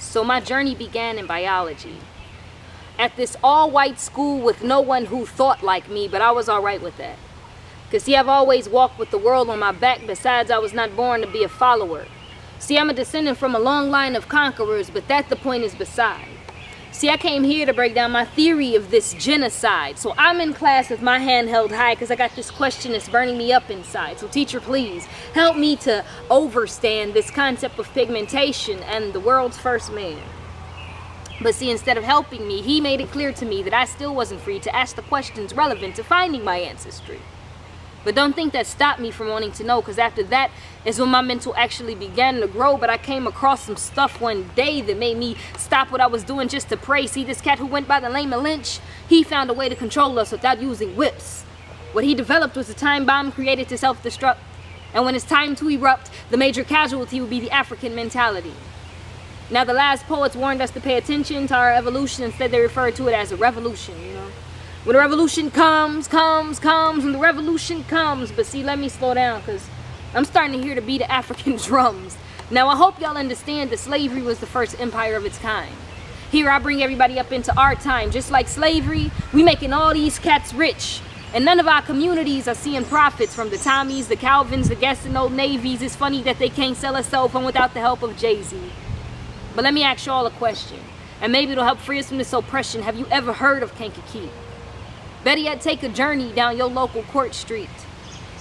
So my journey began in biology. At this all-white school with no one who thought like me, but I was alright with that. Because see, I've always walked with the world on my back, besides I was not born to be a follower. See, I'm a descendant from a long line of conquerors, but that the point is beside. See, I came here to break down my theory of this genocide. So I'm in class with my hand held high because I got this question that's burning me up inside. So teacher, please help me to overstand this concept of pigmentation and the world's first man. But see, instead of helping me, he made it clear to me that I still wasn't free to ask the questions relevant to finding my ancestry. But don't think that stopped me from wanting to know, because after that is when my mental actually began to grow. But I came across some stuff one day that made me stop what I was doing just to pray. See, this cat who went by the name of Lynch, he found a way to control us without using whips. What he developed was a time bomb created to self-destruct. And when it's time to erupt, the major casualty will be the African mentality. Now, the last poets warned us to pay attention to our evolution. Instead, they referred to it as a revolution, you know. When the revolution comes, when the revolution comes. But see, let me slow down, because I'm starting to hear the beat of African drums. Now, I hope y'all understand that slavery was the first empire of its kind. Here, I bring everybody up into our time. Just like slavery, we making all these cats rich. And none of our communities are seeing profits from the Tommies, the Calvins, the Guests, and Old Navies. It's funny that they can't sell a cell phone without the help of Jay-Z. But let me ask y'all a question, and maybe it'll help free us from this oppression. Have you ever heard of Kankakee? Better yet, take a journey down your local Court Street.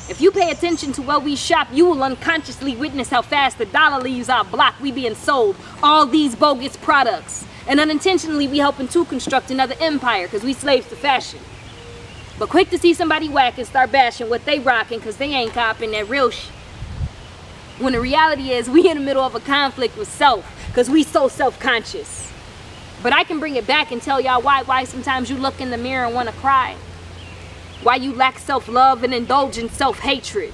If you pay attention to where we shop, you will unconsciously witness how fast the dollar leaves our block. We being sold all these bogus products. And unintentionally, we helping to construct another empire, because we slaves to fashion. But quick to see somebody whack and start bashing what they rocking, because they ain't copping that real shit. When the reality is, we in the middle of a conflict with self, because we so self-conscious. But I can bring it back and tell y'all why sometimes you look in the mirror and want to cry. Why you lack self-love and indulge in self-hatred.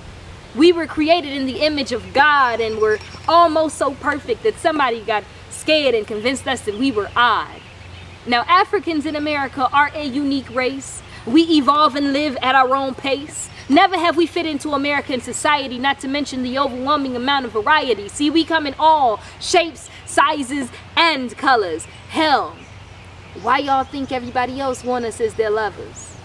We were created in the image of God, and we're almost so perfect that somebody got scared and convinced us that we were odd. Now, Africans in America are a unique race. We evolve and live at our own pace. Never have we fit into American society, not to mention the overwhelming amount of variety. See, we come in all shapes, sizes, and colors. Hell, why y'all think everybody else want us as their lovers?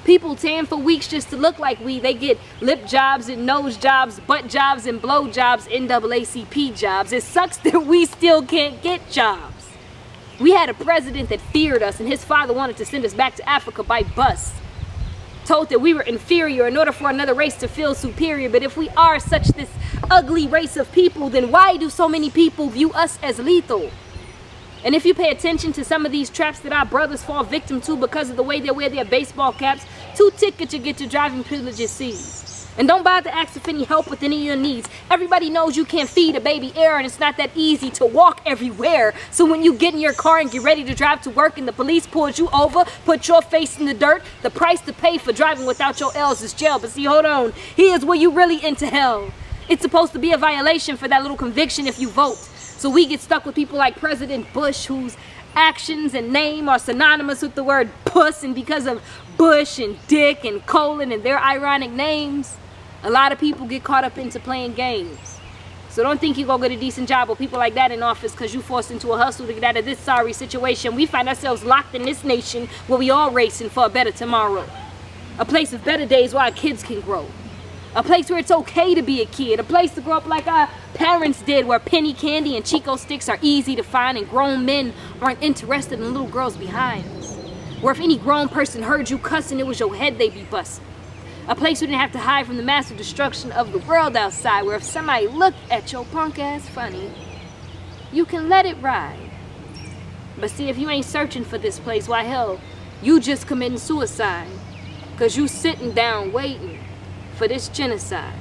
People tan for weeks just to look like we. They get lip jobs and nose jobs, butt jobs and blow jobs, NAACP jobs. It sucks that we still can't get jobs. We had a president that feared us, and his father wanted to send us back to Africa by bus. Told that we were inferior in order for another race to feel superior. But if we are such this ugly race of people, then why do so many people view us as lethal? And if you pay attention to some of these traps that our brothers fall victim to because of the way they wear their baseball caps, 2 tickets you get your driving privileges seized. And don't bother to ask if any help with any of your needs. Everybody knows you can't feed a baby air, and it's not that easy to walk everywhere. So when you get in your car and get ready to drive to work and the police pulls you over, put your face in the dirt, the price to pay for driving without your L's is jail. But see, hold on, here's where you really into hell. It's supposed to be a violation for that little conviction if you vote. So we get stuck with people like President Bush, whose actions and name are synonymous with the word puss, and because of Bush and Dick and Colin and their ironic names, a lot of people get caught up into playing games. So don't think you're going to get a decent job with people like that in office because you forced into a hustle to get out of this sorry situation. We find ourselves locked in this nation where we all racing for a better tomorrow. A place of better days where our kids can grow. A place where it's okay to be a kid. A place to grow up like our parents did, where penny candy and Chico sticks are easy to find and grown men aren't interested in little girls behind us. Where if any grown person heard you cussing, it was your head they'd be busting. A place you didn't have to hide from the massive destruction of the world outside, where if somebody looked at your punk ass funny, you can let it ride. But see, if you ain't searching for this place, why hell, you just committing suicide, because you sitting down waiting for this genocide.